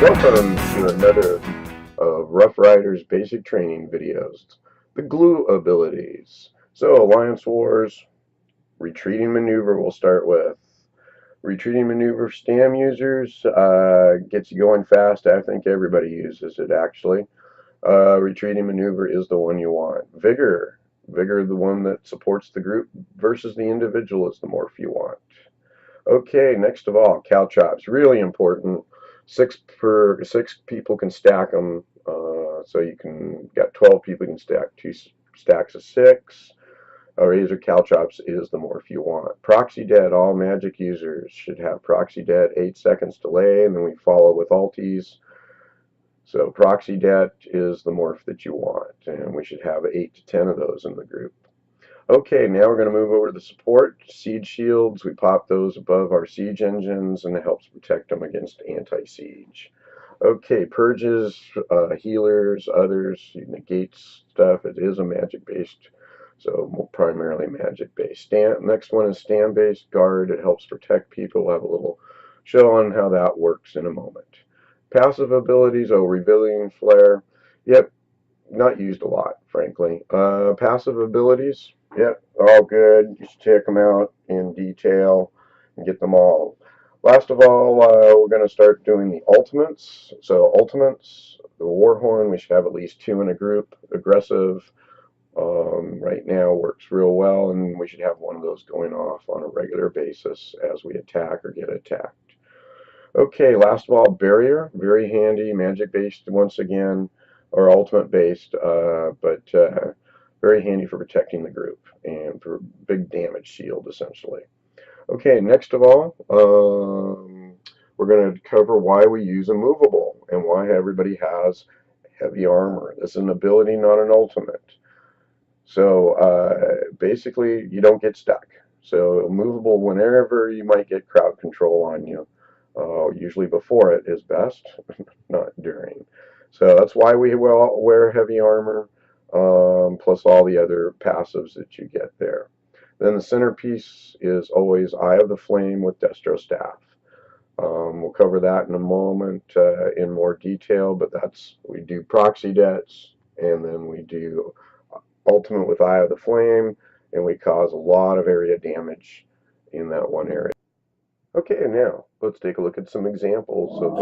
Welcome to another of Rough Riders basic training videos. The glue abilities. So Alliance Wars, retreating maneuver we'll start with. Retreating maneuver for STAM users gets you going fast. I think everybody uses it actually. Retreating maneuver is the one you want. Vigor. Vigor, the one that supports the group versus the individual, is the morph you want. Okay, next of all, caltrops. Really important. Six people can stack them. So you can got 12 people can stack 2 stacks of 6. Razor caltrops is the morph you want. Proxy dead. All magic users should have proxy dead. 8 seconds delay, and then we follow with alties. So proxy dead is the morph that you want, and we should have 8 to 10 of those in the group. Okay, now we're going to move over to the support. Siege shields, we pop those above our siege engines, and it helps protect them against anti-siege. Okay, purges, healers, others, negates stuff. It is a magic-based, so primarily magic-based. Next one is stand-based guard. It helps protect people. We'll have a little show on how that works in a moment. Passive abilities, revealing flare. Yep, not used a lot, frankly. Passive abilities. Yep, all good. You should check them out in detail and get them all. Last of all, we're going to start doing the ultimates. So ultimates, the Warhorn, we should have at least 2 in a group. Aggressive, right now works real well, and we should have one of those going off on a regular basis as we attack or get attacked. Okay, last of all, barrier, very handy, magic based once again, or ultimate based, but very handy for protecting the group and for big damage shield essentially. Okay, next of all, we're going to cover why we use a movable and why everybody has heavy armor. This is an ability, not an ultimate. So basically, you don't get stuck. So movable whenever you might get crowd control on you. Usually before it is best, not during. So that's why we wear heavy armor, plus all the other passives that you get there. Then the centerpiece is always Eye of the Flame with Destro Staff. We'll cover that in a moment in more detail, but we do proxy debts, and then we do ultimate with Eye of the Flame, and we cause a lot of area damage in that one area. Okay, now let's take a look at some examples of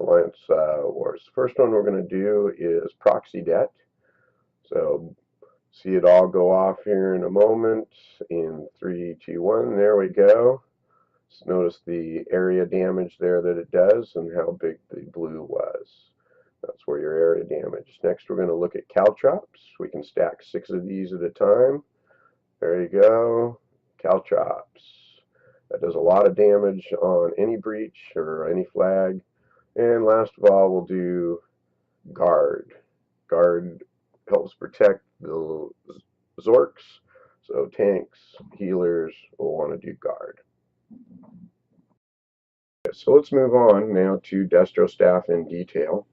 Alliance Wars. The first one we're going to do is Proxy Debt. So see it all go off here in a moment. In 3, 2, 1, there we go. Just notice the area damage there that it does and how big the blue was. That's where your area damage. Next we're going to look at caltrops. We can stack 6 of these at a time. There you go. Caltrops. That does a lot of damage on any breach or any flag. And last of all, we'll do guard. Guard helps protect the Zorks. So tanks, healers will want to do guard. So let's move on now to Destro Staff in detail.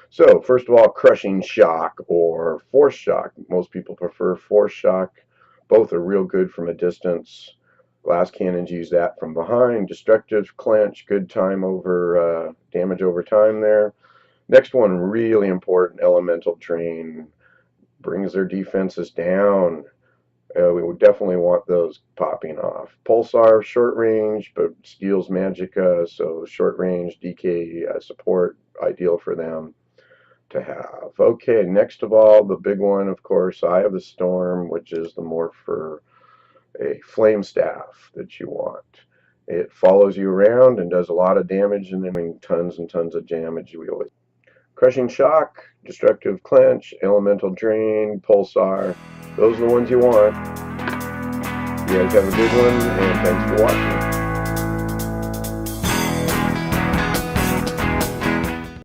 So first of all, Crushing Shock or Force Shock. Most people prefer Force Shock. Both are real good from a distance. Glass cannons use that from behind. Destructive Clench, good time over damage over time there. Next one, really important, Elemental Drain. Brings their defenses down. We would definitely want those popping off. Pulsar, short range, but steals Magicka, so short range DK support, ideal for them to have. Okay, next of all, the big one, of course, Eye of the Storm, which is the morph for a flame staff that you want. It follows you around and does a lot of damage, and then tons and tons of damage. Crushing Shock, Destructive Clench, Elemental Drain, Pulsar. Those are the ones you want. You guys have a good one, and thanks for watching.